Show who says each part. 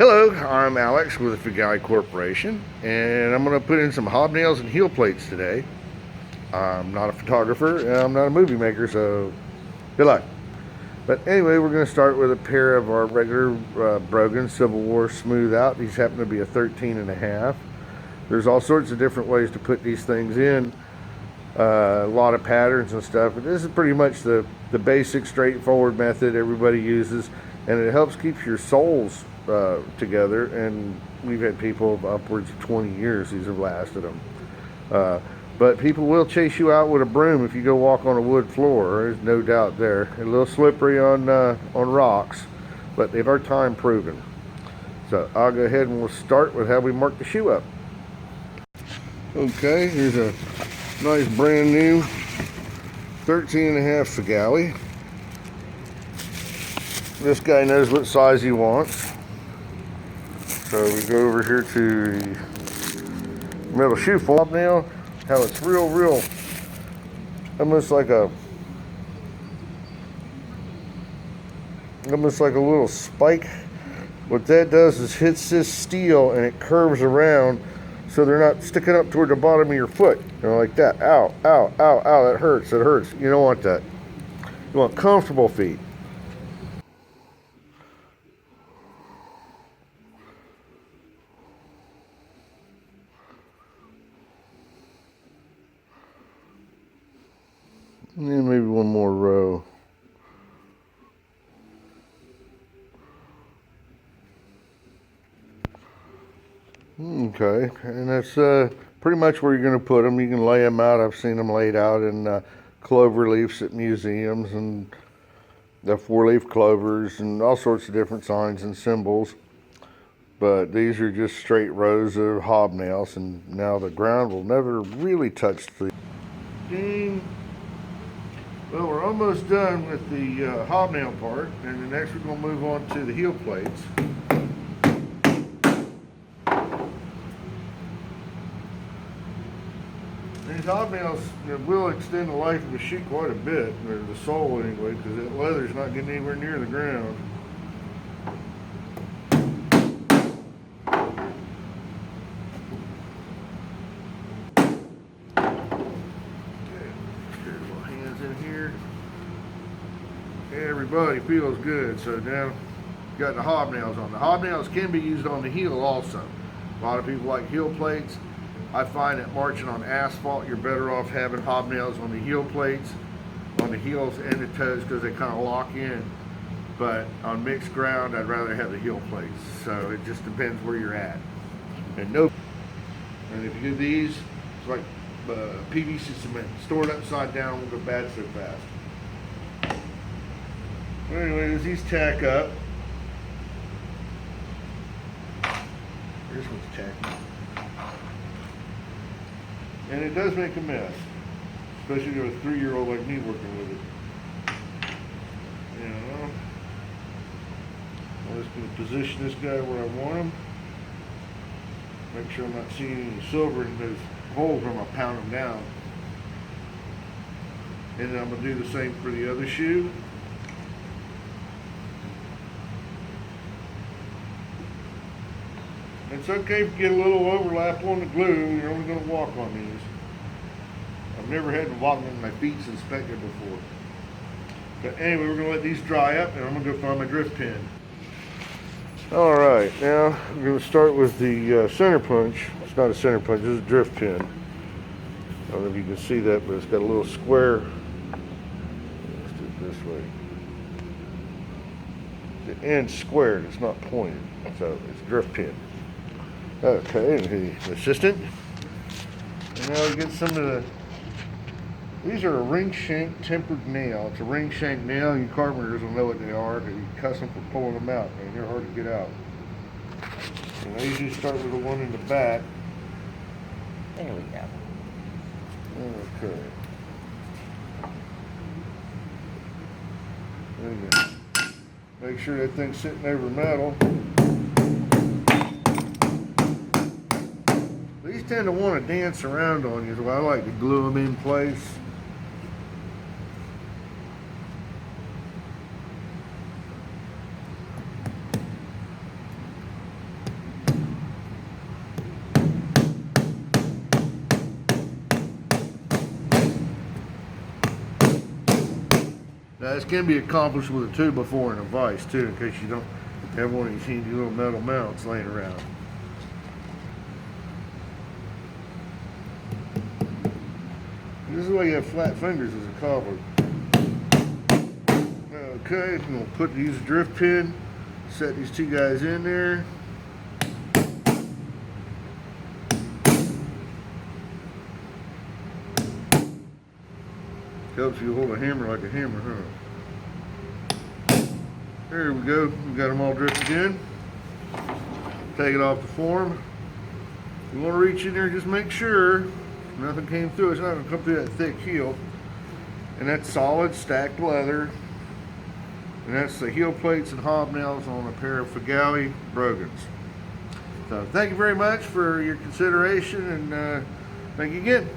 Speaker 1: Hello, I'm Alex with the Figali Corporation, and I'm going to put in some hobnails and heel plates today. I'm not a photographer, and I'm not a movie maker, so good luck. But anyway, we're going to start with a pair of our regular Brogan Civil War smooth out. These happen to be a 13.5. There's all sorts of different ways to put these things in. A lot of patterns and stuff, but this is pretty much the basic straightforward method everybody uses, and it helps keep your soles together. And we've had people of upwards of 20 years these have lasted them, but people will chase you out with a broom if you go walk on a wood floor. There's no doubt there. A little slippery on rocks, but they've our time proven. So I'll go ahead and we'll start with how we mark the shoe up. Okay, here's a nice brand new 13.5 Figali. This guy knows what size he wants. So we go over here to the metal shoe fob nail. How it's real, almost like a little spike. What that does is hits this steel and it curves around, so they're not sticking up toward the bottom of your foot, like that. Ow, ow, ow, ow, that hurts, it hurts. You don't want that. You want comfortable feet. And then maybe one more row. Okay, and that's pretty much where you're going to put them. You can lay them out. I've seen them laid out in clover leaves at museums, and the 4-leaf clovers and all sorts of different signs and symbols. But these are just straight rows of hobnails, and now the ground will never really touch the game. Well, we're almost done with the hobnail part, and then next we're going to move on to the heel plates. These hobnails will extend the life of the shoe quite a bit, or the sole anyway, because that leather's not getting anywhere near the ground. Everybody feels good. So now you got the hobnails on. The hobnails can be used on the heel also. A lot of people like heel plates. I find that marching on asphalt, you're better off having hobnails on the heel plates, on the heels and the toes, because they kind of lock in. But on mixed ground, I'd rather have the heel plates. So it just depends where you're at. And if you do these, it's like PVC cement. Store it upside down, won't go bad so fast. Anyway, as these tack up, here's what's tacking. And it does make a mess, especially with a 3-year-old like me working with it. I'm just going to position this guy where I want him. Make sure I'm not seeing any silver in those holes when I pound them down. And then I'm going to do the same for the other shoe. It's okay if you get a little overlap on the glue. You're only going to walk on these. I've never had to walk on my feet inspected before. But anyway, we're going to let these dry up, and I'm going to go find my drift pin. All right, now we're going to start with the center punch. It's not a center punch, it's a drift pin. I don't know if you can see that, but it's got a little square. Let's do it this way. The end's squared, it's not pointed, so it's a drift pin. Okay, the assistant. And now we get some of the, these are a ring shank tempered nail. It's a ring shank nail. You carpenters will know what they are, because you cuss them for pulling them out, and they're hard to get out. And I usually start with the one in the back.
Speaker 2: There we go.
Speaker 1: Okay. There you go. Make sure that thing's sitting over metal. These tend to want to dance around on you, so I like to glue them in place. This can be accomplished with a 2x4 and a vise too, in case you don't have one of these handy little metal mounts laying around. This is why you have flat fingers as a cobbler. Okay, I'm going to use a drift pin, set these two guys in there. Helps you hold a hammer like a hammer, huh? There we go. We got them all drifted in. Take it off the form. You want to reach in there and just make sure nothing came through. It's not going to come through that thick heel. And that's solid stacked leather. And that's the heel plates and hobnails on a pair of Figali brogans. So thank you very much for your consideration, and thank you again.